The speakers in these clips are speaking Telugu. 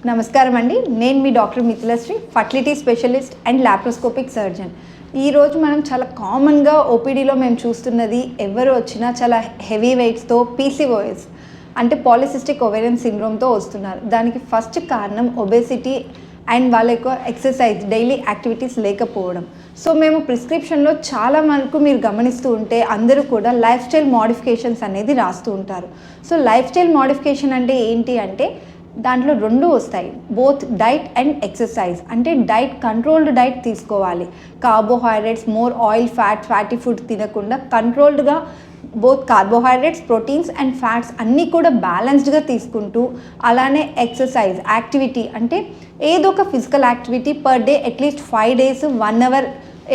నమస్కారం అండి, నేను మీ doctor Mithilashri, fertility specialist and laparoscopic surgeon. ఈరోజు మనం చాలా కామన్గా ఓపీడీలో మేము చూస్తున్నది, ఎవరు వచ్చినా చాలా హెవీ వెయిట్స్తో పీసీఓఎస్ అంటే పాలిసిస్టిక్ ఓవేరియన్ సిండ్రోమ్తో వస్తున్నారు. దానికి ఫస్ట్ కారణం ఒబేసిటీ అండ్ వాళ్ళ యొక్క ఎక్సర్సైజ్ డైలీ యాక్టివిటీస్ లేకపోవడం. సో మేము ప్రిస్క్రిప్షన్లో చాలా వరకు మీరు గమనిస్తూ ఉంటే అందరూ కూడా లైఫ్ స్టైల్ మోడిఫికేషన్స్ అనేది రాస్తూ ఉంటారు. సో లైఫ్ స్టైల్ మోడిఫికేషన్ అంటే ఏంటి అంటే దాంట్లో రెండు వస్తాయి, బోత్ డైట్ అండ్ ఎక్సర్సైజ్. అంటే డైట్ కంట్రోల్డ్ డైట్ తీసుకోవాలి, carbohydrates, more oil, fatty food తినకుండా కంట్రోల్డ్గా both carbohydrates, proteins and fats అన్నీ కూడా బ్యాలెన్స్డ్గా తీసుకుంటూ, అలానే ఎక్సర్సైజ్ యాక్టివిటీ అంటే ఏదో ఒక physical activity per day at least 5 days 1 hour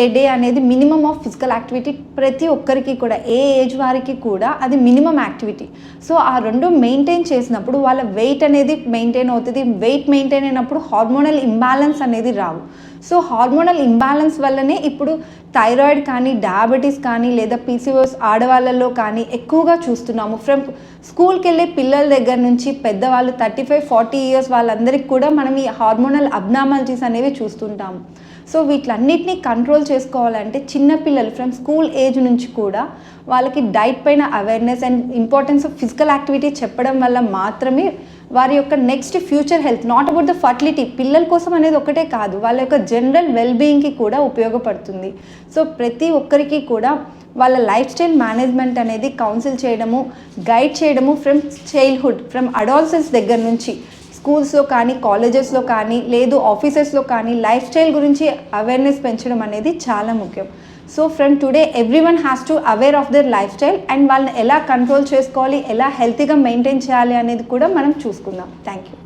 ఏ డే అనేది మినిమమ్ ఆఫ్ ఫిజికల్ యాక్టివిటీ ప్రతి ఒక్కరికి కూడా, ఏ ఏజ్ వారికి కూడా అది మినిమం యాక్టివిటీ. సో ఆ రెండు మెయింటైన్ చేసినప్పుడు వాళ్ళ వెయిట్ అనేది మెయింటైన్ అవుతుంది. వెయిట్ మెయింటైన్ అయినప్పుడు హార్మోనల్ ఇంబ్యాలెన్స్ అనేది రావు. సో హార్మోనల్ ఇంబ్యాలెన్స్ వల్లనే ఇప్పుడు థైరాయిడ్ కానీ, డయాబెటీస్ కానీ, లేదా పీసీఓఎస్ ఆడవాళ్ళలో కానీ ఎక్కువగా చూస్తున్నాము. ఫ్రమ్ స్కూల్కి వెళ్ళే పిల్లల దగ్గర నుంచి పెద్దవాళ్ళు 35-40 years వాళ్ళందరికీ కూడా మనం ఈ హార్మోనల్ అబ్నార్మాలిటీస్ అనేవి చూస్తుంటాము. సో వీటిలన్నిటినీ కంట్రోల్ చేసుకోవాలంటే చిన్నపిల్లలు ఫ్రమ్ స్కూల్ ఏజ్ నుంచి కూడా వాళ్ళకి డైట్ పైన awareness and importance of physical activity చెప్పడం వల్ల మాత్రమే వారి యొక్క next future health, not about the fertility, పిల్లల కోసం అనేది ఒకటే కాదు, వాళ్ళ యొక్క జనరల్ వెల్బీయింగ్కి కూడా ఉపయోగపడుతుంది. సో ప్రతి ఒక్కరికి కూడా వాళ్ళ లైఫ్ స్టైల్ మేనేజ్మెంట్ అనేది కౌన్సిల్ చేయడము, గైడ్ చేయడము ఫ్రమ్ చైల్డ్హుడ్, ఫ్రమ్ అడాలసెన్స్ దగ్గర నుంచి స్కూల్స్లో కానీ, కాలేజెస్లో కానీ, లేదు ఆఫీసెస్లో కానీ లైఫ్ స్టైల్ గురించి అవేర్నెస్ పెంచడం అనేది చాలా ముఖ్యం. So from today everyone has to aware of their life style and వాళ్ళని ఎలా కంట్రోల్ చేసుకోవాలి, ఎలా హెల్తీగా మెయింటైన్ చేయాలి అనేది కూడా మనం చూసుకుందాం. Thank you.